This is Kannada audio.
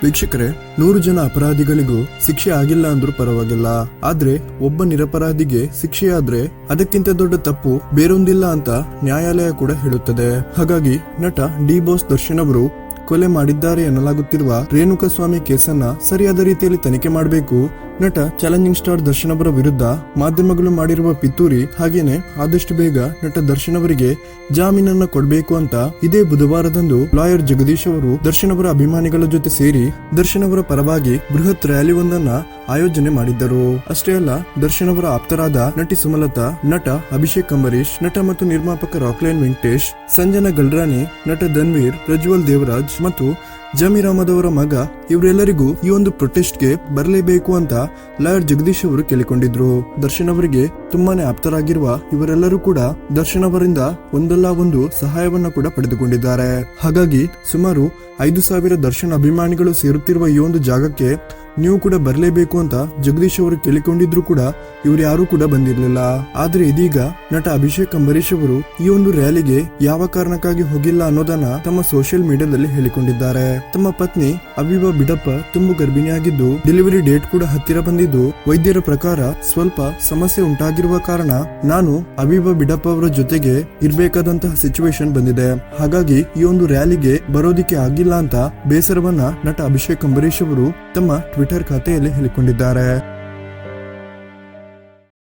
ವೀಕ್ಷಕರೇ, 100 ಜನ ಅಪರಾಧಿಗಳಿಗೂ ಶಿಕ್ಷೆ ಆಗಿಲ್ಲ ಅಂದ್ರೂ ಪರವಾಗಿಲ್ಲ. ಆದ್ರೆ ಒಬ್ಬ ನಿರಪರಾಧಿಗೆ ಶಿಕ್ಷೆಯಾದ್ರೆ ಅದಕ್ಕಿಂತ ದೊಡ್ಡ ತಪ್ಪು ಬೇರೊಂದಿಲ್ಲ ಅಂತ ನ್ಯಾಯಾಲಯ ಕೂಡ ಹೇಳುತ್ತದೆ. ಹಾಗಾಗಿ ನಟ ಡಿ ಬಾಸ್ ದರ್ಶನ್ ಅವರು ಕೊಲೆ ಮಾಡಿದ್ದಾರೆ ಎನ್ನಲಾಗುತ್ತಿರುವ ರೇಣುಕಾಸ್ವಾಮಿ ಕೇಸನ್ನ ಸರಿಯಾದ ರೀತಿಯಲ್ಲಿ ತನಿಖೆ ಮಾಡಬೇಕು. ನಟ ಚಾಲೆಂಜಿಂಗ್ ಸ್ಟಾರ್ ದರ್ಶನ್ ಅವರ ವಿರುದ್ಧ ಮಾಧ್ಯಮಗಳು ಮಾಡಿರುವ ಪಿತೂರಿ, ಹಾಗೇನೆ ಆದಷ್ಟು ಬೇಗ ನಟ ದರ್ಶನ್ ಅವರಿಗೆ ಜಾಮೀನನ್ನ ಕೊಡಬೇಕು ಅಂತ ಇದೇ ಬುಧವಾರದಂದು ಲಾಯರ್ ಜಗದೀಶ್ ಅವರು ದರ್ಶನ್ ಅವರ ಅಭಿಮಾನಿಗಳ ಜೊತೆ ಸೇರಿ ದರ್ಶನ್ ಅವರ ಪರವಾಗಿ ಬೃಹತ್ ರ್ಯಾಲಿ ಒಂದನ್ನ ಆಯೋಜನೆ ಮಾಡಿದ್ದರು. ಅಷ್ಟೇ ಅಲ್ಲ, ದರ್ಶನ್ ಅವರ ಆಪ್ತರಾದ ನಟಿ ಸುಮಲತಾ, ನಟ ಅಭಿಷೇಕ್ ಅಂಬರೀಶ್, ನಟ ಮತ್ತು ನಿರ್ಮಾಪಕ ರಾಕ್ಲೈನ್ ವೆಂಕಟೇಶ್, ಸಂಜನಾ ಗಲ್ರಾನಿ, ನಟ ಧನ್ವೀರ್, ಪ್ರಜ್ವಲ್ ದೇವರಾಜ್ ಮತ್ತು ಜಮೀರ್ ಅಹಮದ್ ಅವರ ಮಗ ಇವರೆಲ್ಲರಿಗೂ ಈ ಒಂದು ಪ್ರೊಟೆಸ್ಟ್ಗೆ ಬರಲೇಬೇಕು ಅಂತ ಲಾಯರ್ ಜಗದೀಶ್ ಅವರು ಕೇಳಿಕೊಂಡಿದ್ರು. ದರ್ಶನ್ ಅವರಿಗೆ ತುಂಬಾನೇ ಆಪ್ತರಾಗಿರುವ ಇವರೆಲ್ಲರೂ ಕೂಡ ದರ್ಶನ್ ಅವರಿಂದ ಒಂದಲ್ಲ ಒಂದು ಸಹಾಯವನ್ನ ಕೂಡ ಪಡೆದುಕೊಂಡಿದ್ದಾರೆ. ಹಾಗಾಗಿ ಸುಮಾರು 5,000 ದರ್ಶನ್ ಅಭಿಮಾನಿಗಳು ಸೇರುತ್ತಿರುವ ಈ ಒಂದು ಜಾಗಕ್ಕೆ ನೀವು ಕೂಡ ಬರಲೇಬೇಕು ಅಂತ ಜಗದೀಶ್ ಅವರು ಕೇಳಿಕೊಂಡಿದ್ರು ಕೂಡ ಇವರು ಯಾರು ಕೂಡ ಬಂದಿರಲಿಲ್ಲ. ಆದ್ರೆ ಇದೀಗ ನಟ ಅಭಿಷೇಕ್ ಅಂಬರೀಶ್ ಅವರು ಈ ಒಂದು ರ್ಯಾಲಿಗೆ ಯಾವ ಕಾರಣಕ್ಕಾಗಿ ಹೋಗಿಲ್ಲ ಅನ್ನೋದನ್ನ ತಮ್ಮ ಸೋಷಿಯಲ್ ಮೀಡಿಯಾದಲ್ಲಿ ಹೇಳಿಕೊಂಡಿದ್ದಾರೆ. ತಮ್ಮ ಪತ್ನಿ ಅಬೀಬಾ ಬಿಡಪ್ಪ ತುಂಬು ಗರ್ಭಿಣಿಯಾಗಿದ್ದು ಡೆಲಿವರಿ ಡೇಟ್ ಕೂಡ ಹತ್ತಿರ ಬಂದಿದ್ದು ವೈದ್ಯರ ಪ್ರಕಾರ ಸ್ವಲ್ಪ ಸಮಸ್ಯೆ ಉಂಟಾಗಿರುವ ಕಾರಣ ನಾನು ಅಬೀಬಾ ಬಿಡಪ್ಪ ಅವರ ಜೊತೆಗೆ ಇರ್ಬೇಕಾದಂತಹ ಸಿಚುವೇಶನ್ ಬಂದಿದೆ. ಹಾಗಾಗಿ ಈ ಒಂದು ರ್ಯಾಲಿಗೆ ಬರೋದಿಕ್ಕೆ ಆಗಿಲ್ಲ ಅಂತ ಬೇಸರವನ್ನ ನಟ ಅಭಿಷೇಕ್ ಅಂಬರೀಶ್ ಅವರು ತಮ್ಮ ಟ್ವಿಟರ್ ಖಾತೆಯಲ್ಲಿ ಹೇಳಿಕೊಂಡಿದ್ದಾರೆ.